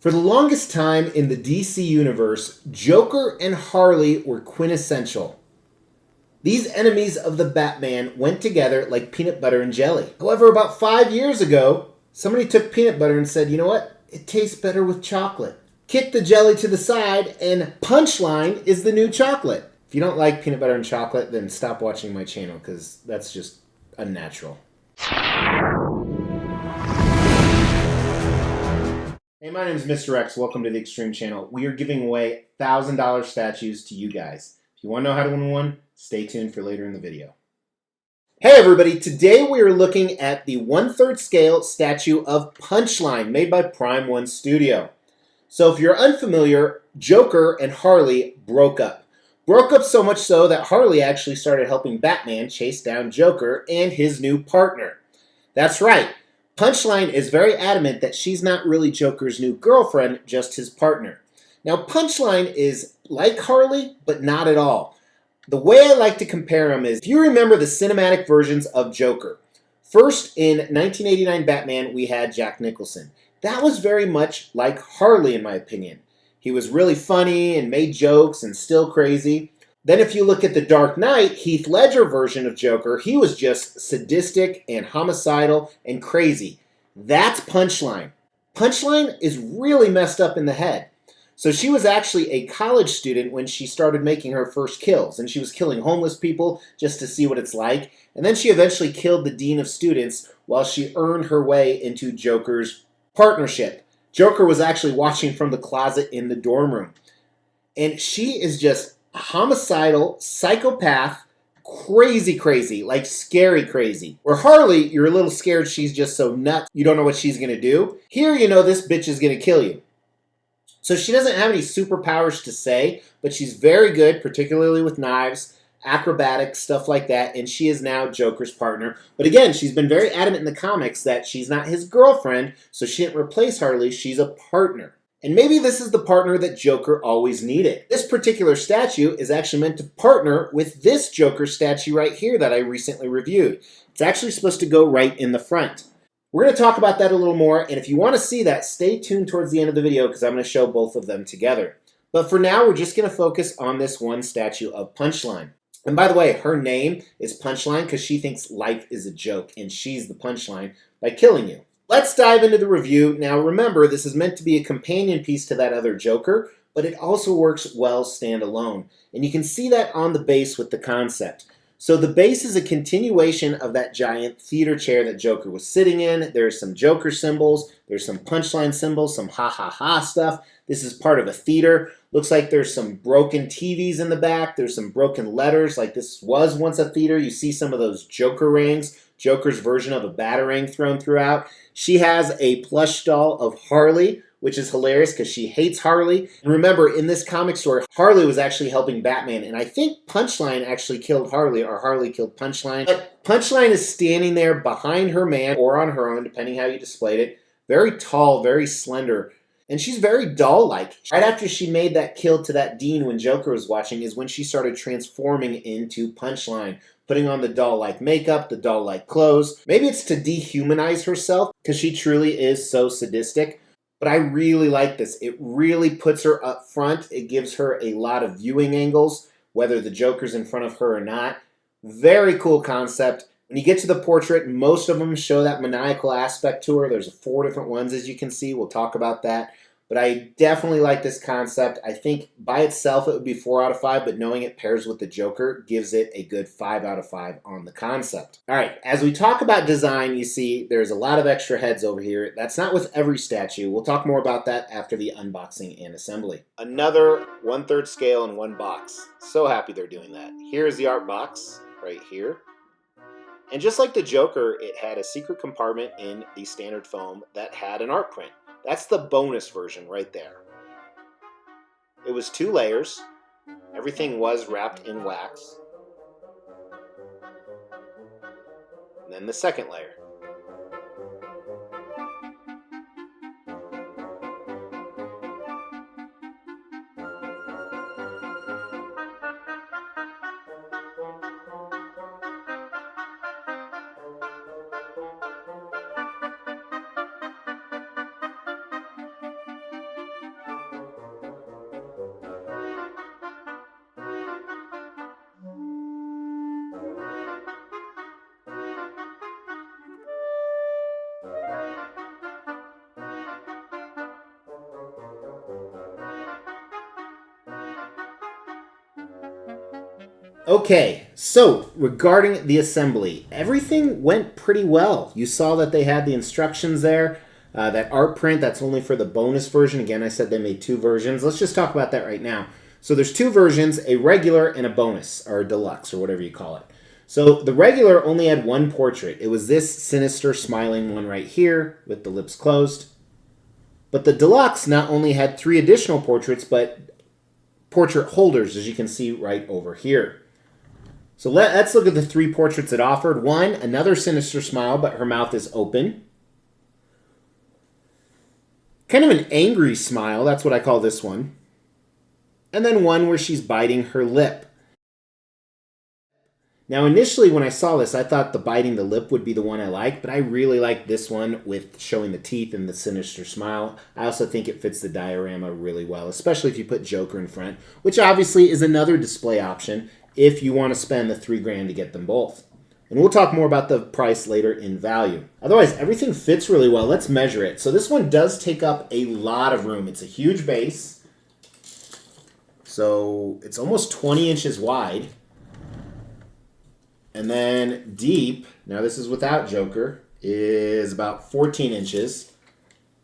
For the longest time in the DC universe, Joker and Harley were quintessential. These enemies of the Batman went together like peanut butter and jelly. However, about 5 years ago, somebody took peanut butter and said, you know what? It tastes better with chocolate. Kick the jelly to the side, and Punchline is the new chocolate. If you don't like peanut butter and chocolate, then stop watching my channel because that's just unnatural. Hey, my name is Mr. X. Welcome to the Extreme Channel. We are giving away $1,000 statues to you guys. If you want to know how to win one, stay tuned for later in the video. Hey everybody, today we are looking at the 1/3 scale statue of Punchline made by Prime One Studio. So if you're unfamiliar, Joker and Harley broke up. Broke up so much so that Harley actually started helping Batman chase down Joker and his new partner. That's right. Punchline is very adamant that she's not really Joker's new girlfriend, just his partner. Now, Punchline is like Harley, but not at all. The way I like to compare them is, if you remember the cinematic versions of Joker, first in 1989 Batman, we had Jack Nicholson. That was very much like Harley, in my opinion. He was really funny and made jokes and still crazy. Then if you look at the Dark Knight, Heath Ledger version of Joker, he was just sadistic and homicidal and crazy. That's Punchline. Punchline is really messed up in the head. So she was actually a college student when she started making her first kills, and she was killing homeless people just to see what it's like. And then she eventually killed the dean of students while she earned her way into Joker's partnership. Joker was actually watching from the closet in the dorm room. And she is just homicidal, psychopath, crazy, like scary crazy. Where Harley, you're a little scared she's just so nuts, you don't know what she's gonna do. Here, you know this bitch is gonna kill you. So she doesn't have any superpowers to say, but she's very good, particularly with knives, acrobatics, stuff like that, and she is now Joker's partner. But again, she's been very adamant in the comics that she's not his girlfriend, so she didn't replace Harley, she's a partner. And maybe this is the partner that Joker always needed. This particular statue is actually meant to partner with this Joker statue right here that I recently reviewed. It's actually supposed to go right in the front. We're going to talk about that a little more, and if you want to see that, stay tuned towards the end of the video because I'm going to show both of them together. But for now, we're just going to focus on this one statue of Punchline. And by the way, her name is Punchline because she thinks life is a joke, and she's the punchline by killing you. Let's dive into the review. Now remember, this is meant to be a companion piece to that other Joker, but it also works well standalone. And you can see that on the base with the concept. So the base is a continuation of that giant theater chair that Joker was sitting in. There's some Joker symbols, there's some Punchline symbols, some ha ha ha stuff. This is part of a theater. Looks like there's some broken TVs in the back. There's some broken letters, like this was once a theater. You see some of those Joker rings, Joker's version of a Batarang thrown throughout. She has a plush doll of Harley, which is hilarious because she hates Harley. And remember, in this comic story, Harley was actually helping Batman, and I think Punchline actually killed Harley, or Harley killed Punchline. But Punchline is standing there behind her man, or on her own, depending how you displayed it. Very tall, very slender, and she's very doll-like. Right after she made that kill to that dean when Joker was watching is when she started transforming into Punchline, putting on the doll-like makeup, the doll-like clothes. Maybe it's to dehumanize herself, because she truly is so sadistic. But I really like this. It really puts her up front. It gives her a lot of viewing angles, whether the Joker's in front of her or not. Very cool concept. When you get to the portrait, most of them show that maniacal aspect to her. There's 4 different ones, as you can see. We'll talk about that. But I definitely like this concept. I think by itself it would be 4 out of 5, but knowing it pairs with the Joker gives it a good 5 out of 5 on the concept. All right, as we talk about design, you see there's a lot of extra heads over here. That's not with every statue. We'll talk more about that after the unboxing and assembly. Another 1/3 scale in one box. So happy they're doing that. Here's the art box right here. And just like the Joker, it had a secret compartment in the standard foam that had an art print. That's the bonus version right there. It was 2 layers. Everything was wrapped in wax. And then the second layer. Okay, so regarding the assembly, everything went pretty well. You saw that they had the instructions there. That art print, that's only for the bonus version. Again, I said they made 2 versions. Let's just talk about that right now. So there's 2 versions, a regular and a bonus, or a deluxe, or whatever you call it. So the regular only had 1 portrait. It was this sinister smiling one right here with the lips closed. But the deluxe not only had 3 additional portraits, but portrait holders, as you can see right over here. So let's look at the 3 portraits it offered. One, another sinister smile, but her mouth is open. Kind of an angry smile, that's what I call this one. And then one where she's biting her lip. Now initially when I saw this, I thought the biting the lip would be the one I liked, but I really like this one with showing the teeth and the sinister smile. I also think it fits the diorama really well, especially if you put Joker in front, which obviously is another display option if you want to spend the $3,000 to get them both. And we'll talk more about the price later in value. Otherwise, everything fits really well. Let's measure it. So this one does take up a lot of room. It's a huge base. So it's almost 20 inches wide. And then deep, now this is without Joker, is about 14 inches.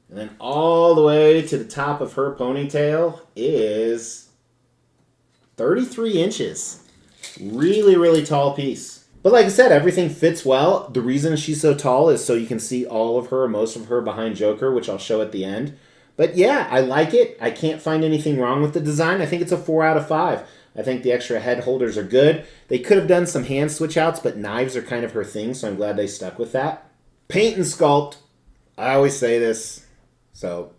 And then all the way to the top of her ponytail is 33 inches. Really, really tall piece. But like I said, everything fits well. The reason she's so tall is so you can see all of her, most of her behind Joker, which I'll show at the end. But yeah, I like it. I can't find anything wrong with the design. I think it's a 4 out of 5. I think the extra head holders are good. They could have done some hand switch outs, but knives are kind of her thing, so I'm glad they stuck with that. Paint and sculpt. I always say this, so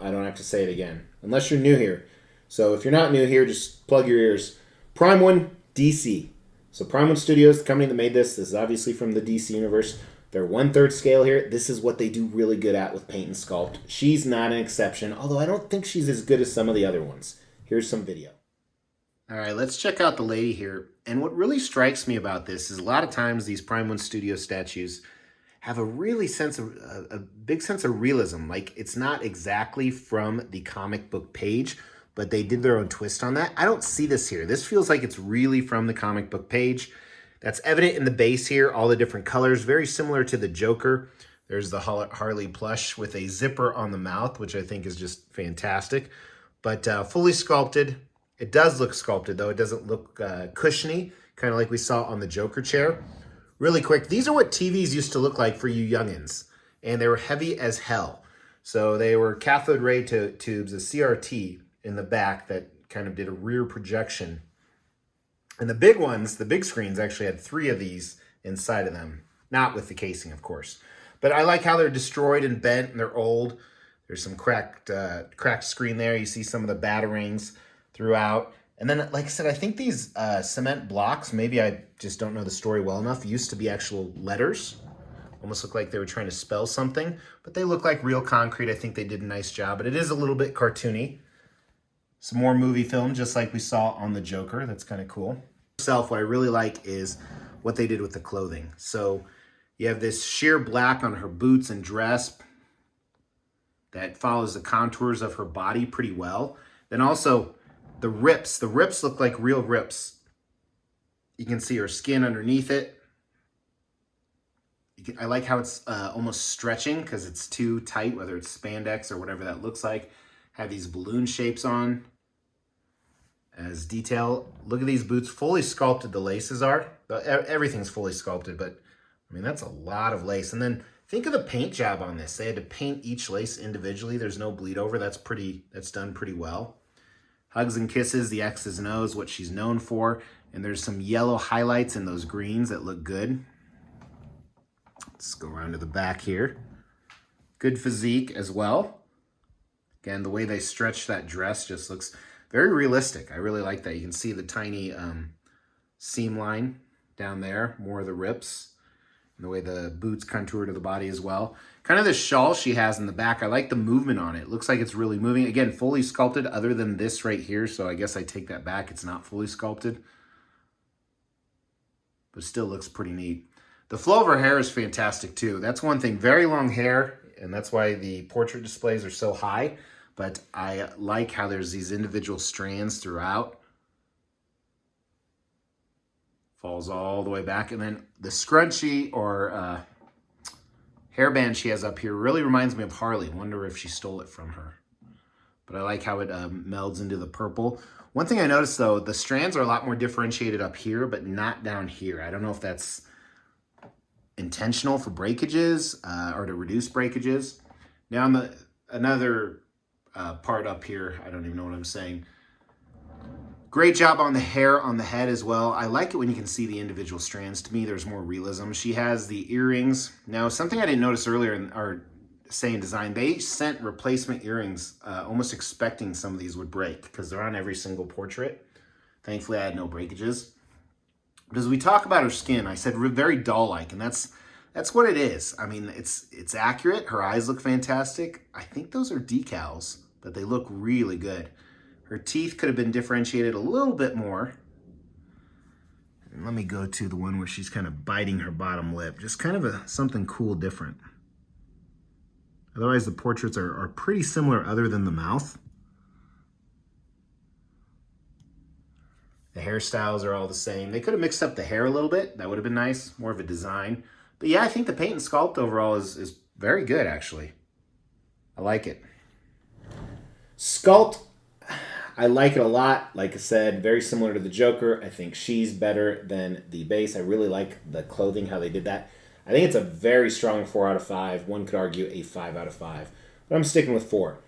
I don't have to say it again, unless you're new here. So if you're not new here, just plug your ears. Prime One, DC. So Prime One Studios, the company that made this is obviously from the DC universe. They're 1/3 scale here. This is what they do really good at with paint and sculpt. She's not an exception, although I don't think she's as good as some of the other ones. Here's some video. All right, let's check out the lady here. And what really strikes me about this is a lot of times these Prime One Studio statues have a big sense of realism. Like it's not exactly from the comic book page, but they did their own twist on that. I don't see this here. This feels like it's really from the comic book page. That's evident in the base here, all the different colors, very similar to the Joker. There's the Harley plush with a zipper on the mouth, which I think is just fantastic. But fully sculpted. It does look sculpted, though. It doesn't look cushiony, kind of like we saw on the Joker chair. Really quick, these are what TVs used to look like for you youngins, and they were heavy as hell. So they were cathode ray tubes, a CRT in the back that kind of did a rear projection. And the big ones, the big screens, actually had 3 of these inside of them. Not with the casing, of course. But I like how they're destroyed and bent, and they're old. There's some cracked screen there. You see some of the batterings throughout. And then, like I said, I think these cement blocks, maybe I just don't know the story well enough, used to be actual letters. Almost look like they were trying to spell something, but they look like real concrete. I think they did a nice job, but it is a little bit cartoony. Some more movie film, just like we saw on the Joker. That's kind of cool. What I really like is what they did with the clothing. So you have this sheer black on her boots and dress that follows the contours of her body pretty well. Then also the rips look like real rips. You can see her skin underneath it. I like how it's almost stretching because it's too tight, whether it's spandex or whatever that looks like. Have these balloon shapes on as detail. Look at these boots, fully sculpted the laces are. Everything's fully sculpted, but I mean, that's a lot of lace. And then think of the paint job on this. They had to paint each lace individually. There's no bleed over. That's done pretty well. Hugs and kisses, the X's and O's, what she's known for. And there's some yellow highlights in those greens that look good. Let's go around to the back here. Good physique as well. Again, the way they stretch that dress just looks very realistic. I really like that. You can see the tiny seam line down there, more of the rips. And the way the boots contour to the body as well. Kind of the shawl she has in the back. I like the movement on it. It looks like it's really moving. Again, fully sculpted other than this right here. So I guess I take that back. It's not fully sculpted. But still looks pretty neat. The flow of her hair is fantastic too. That's one thing. Very long hair. And that's why the portrait displays are so high. But I like how there's these individual strands throughout. falls all the way back. And then the scrunchie or hairband she has up here really reminds me of Harley. Wonder if she stole it from her. But I like how it melds into the purple. One thing I noticed though, the strands are a lot more differentiated up here, but not down here. I don't know if that's intentional for breakages or to reduce breakages. Now on the another part up here, I don't even know what I'm saying. Great job on the hair on the head as well. I like it when you can see the individual strands. To me, there's more realism. She has the earrings. Now, something I didn't notice earlier in our saying design, they sent replacement earrings, almost expecting some of these would break because they're on every single portrait. Thankfully, I had no breakages. But as we talk about her skin, I said very doll-like, and that's what it is. I mean, it's accurate. Her eyes look fantastic. I think those are decals, but they look really good. Her teeth could have been differentiated a little bit more. And let me go to the one where she's kind of biting her bottom lip. Just kind of something cool different. Otherwise, the portraits are pretty similar other than the mouth. The hairstyles are all the same. They could have mixed up the hair a little bit. That would have been nice. More of a design. But yeah, I think the paint and sculpt overall is very good, actually. I like it. Sculpt, I like it a lot. Like I said, very similar to the Joker. I think she's better than the base. I really like the clothing, how they did that. I think it's a very strong 4 out of 5. One could argue a 5 out of 5. But I'm sticking with 4.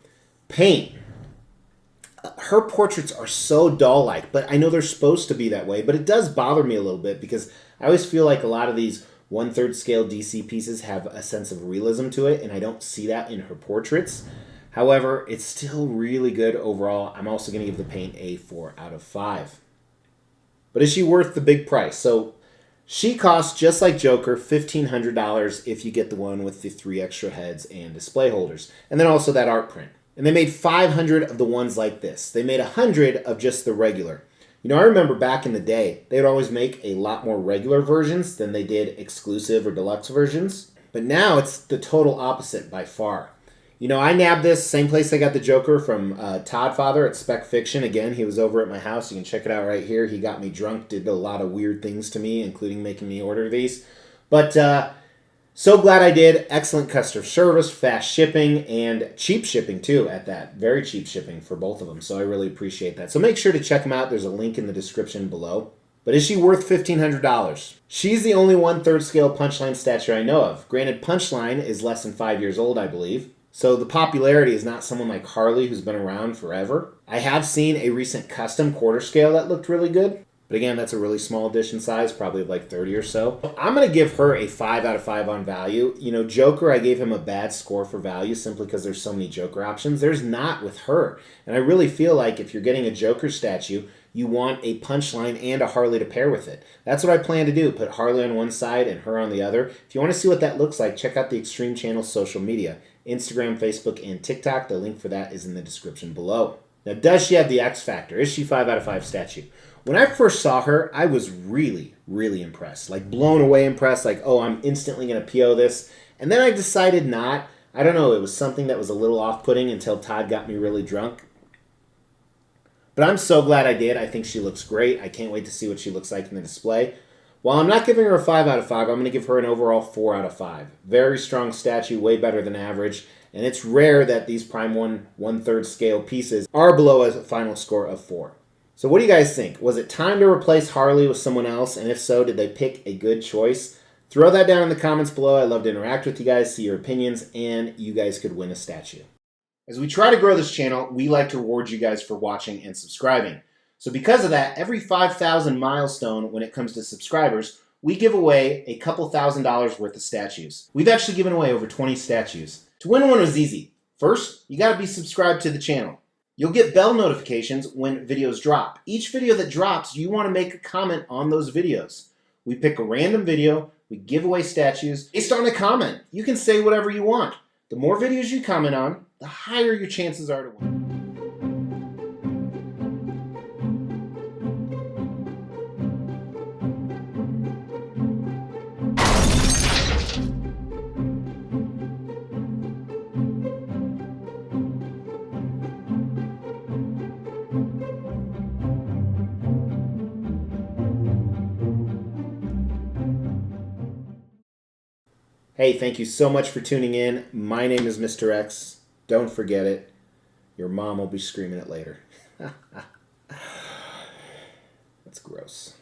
Paint. Her portraits are so doll-like, but I know they're supposed to be that way. But it does bother me a little bit because I always feel like a lot of these 1/3 scale DC pieces have a sense of realism to it, and I don't see that in her portraits. However, it's still really good overall. I'm also going to give the paint a 4 out of 5. But is she worth the big price? So she costs, just like Joker, $1,500 if you get the one with the 3 extra heads and display holders. And then also that art print. And they made 500 of the ones like this. They made 100 of just the regular. You know, I remember back in the day, they would always make a lot more regular versions than they did exclusive or deluxe versions. But now it's the total opposite by far. You know, I nabbed this, same place I got the Joker from Todd Father at Spec Fiction. Again, he was over at my house. You can check it out right here. He got me drunk, did a lot of weird things to me, including making me order these. But so glad I did. Excellent customer service, fast shipping, and cheap shipping too at that. Very cheap shipping for both of them, so I really appreciate that. So make sure to check them out. There's a link in the description below. But is she worth $1,500? She's the only 1/3 scale Punchline statue I know of. Granted, Punchline is less than 5 years old, I believe. So the popularity is not someone like Harley who's been around forever. I have seen a recent custom quarter scale that looked really good. But again, that's a really small edition size, probably like 30 or so. I'm going to give her a 5 out of 5 on value. You know, Joker, I gave him a bad score for value simply because there's so many Joker options. There's not with her. And I really feel like if you're getting a Joker statue, you want a Punchline and a Harley to pair with it. That's what I plan to do, put Harley on one side and her on the other. If you want to see what that looks like, check out the Extreme Channel's social media. Instagram, Facebook, and TikTok. The link for that is in the description below. Now, does she have the X factor? Is she 5 out of 5 statue? When I first saw her, I was really, really impressed. Like, blown away impressed. Like, oh, I'm instantly going to PO this. And then I decided not. I don't know. It was something that was a little off-putting until Todd got me really drunk. But I'm so glad I did. I think she looks great. I can't wait to see what she looks like in the display. While I'm not giving her a 5 out of 5, I'm going to give her an overall 4 out of 5. Very strong statue, way better than average. And it's rare that these Prime 1/3 scale pieces are below a final score of 4. So what do you guys think? Was it time to replace Harley with someone else? And if so, did they pick a good choice? Throw that down in the comments below. I'd love to interact with you guys, see your opinions, and you guys could win a statue. As we try to grow this channel, we like to reward you guys for watching and subscribing. So because of that, every 5,000 milestone when it comes to subscribers, we give away a couple $1,000s worth of statues. We've actually given away over 20 statues. To win one was easy. First, you gotta be subscribed to the channel. You'll get bell notifications when videos drop. Each video that drops, you wanna make a comment on those videos. We pick a random video, we give away statues based on a comment. You can say whatever you want. The more videos you comment on, the higher your chances are to win. Hey, thank you so much for tuning in. My name is Mr. X. Don't forget it. Your mom will be screaming it later. That's gross.